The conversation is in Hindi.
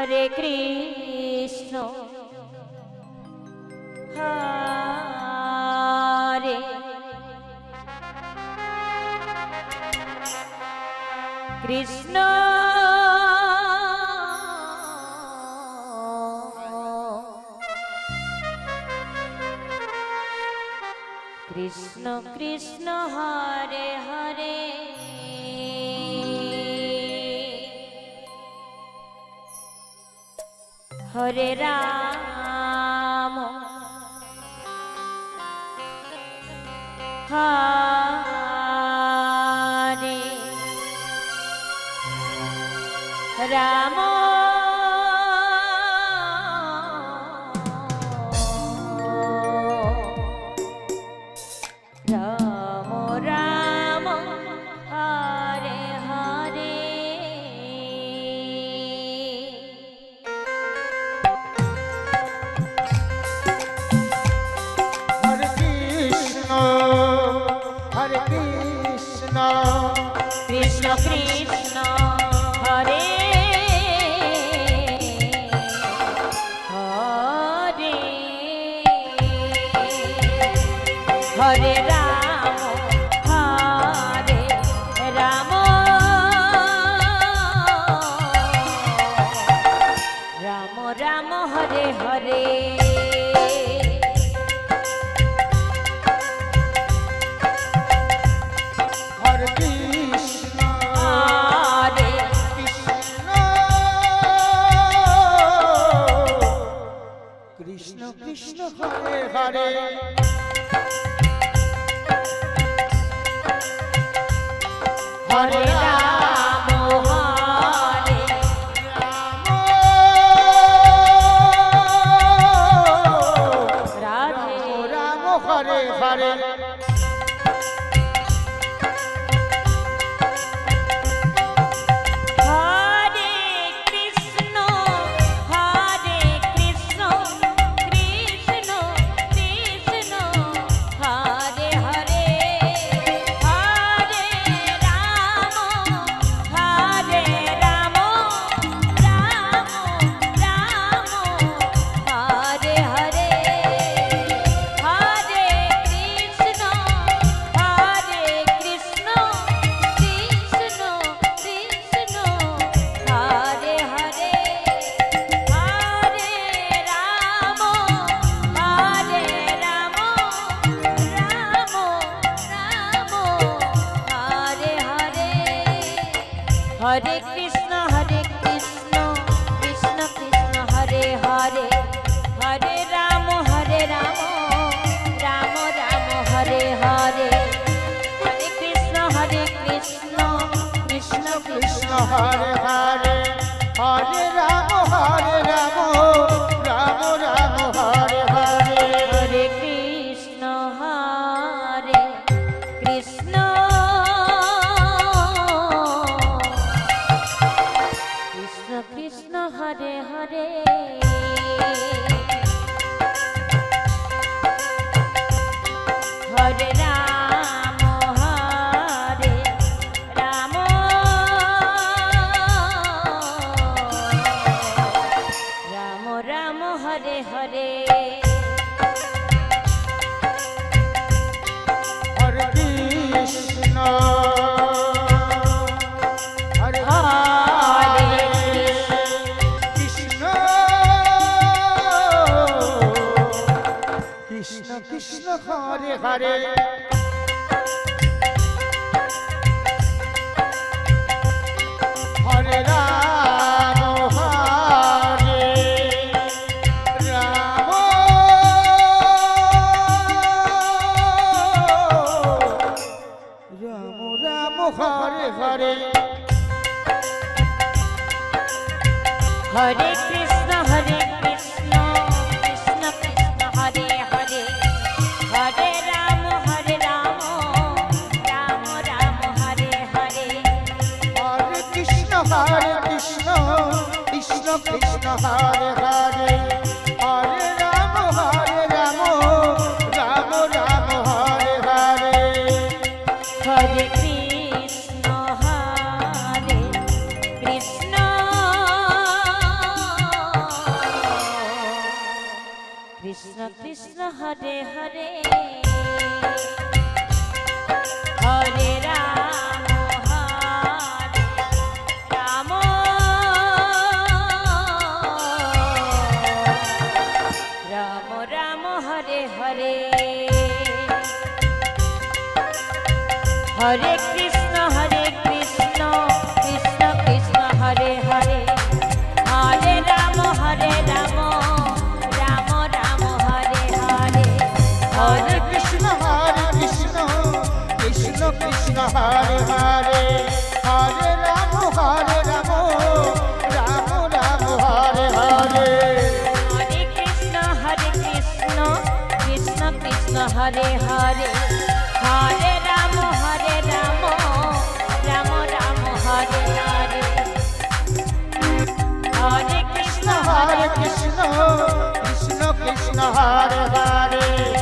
हरे कृष्ण हरे कृष्ण कृष्ण कृष्ण हरे हरे हरे राम हरे राम राम राम हरे हरे हरे कृष्ण कृष्ण कृष्ण हरे हरे हरे राम हरे राम राम राम हरे हरे हरे कृष्ण हरे कृष्ण कृष्ण हरे हरे हरे राम हरे राधे राम हरे हरे हरे कृष्ण कृष्ण कृष्ण हरे हरे हरे राम राम राम हरे हरे हरे कृष्ण कृष्ण कृष्ण हरे हरे हरे राम राम राम हरे हरे हरे कृष्ण कृष्ण कृष्ण हरे हरे हरे राम राम राम हरे हरे हरे कृष्ण कृष्ण कृष्ण कृष्ण हरे हरे हरे राम राम राम हरे हरे हरे कृष्ण कृष्ण कृष्ण हरे हरे हरे राम राम राम हरे हरे हरे कृष्ण हरे हरे कृष्ण कृष्ण कृष्ण हरे हरे हरे राम राम हरे हरे हरे कृष्ण कृष्ण कृष्ण हरे हरे हरे राम राम हरे हरे हरे कृष्ण कृष्ण कृष्ण हरे हरे हरे राम राम राम हरे हरे हरे कृष्ण कृष्ण কৃষ্ণ হরে হরে হরে রাম রাম রাম রাম হরে হরে হরে কৃষ্ণ কৃষ্ণ কৃষ্ণ হরে হরে হরে রাম রাম রাম হরে হরে হরে কৃষ্ণ কৃষ্ণ কৃষ্ণ হরে হরে হরে রাম রাম রাম হরে হরে হরে কৃষ্ণ কৃষ্ণ কৃষ্ণ হরে হরে হরে রাম রাম রাম হরে হরে হরে কৃষ্ণ কৃষ্ণ কৃষ্ণ কৃষ্ণ হরে হরে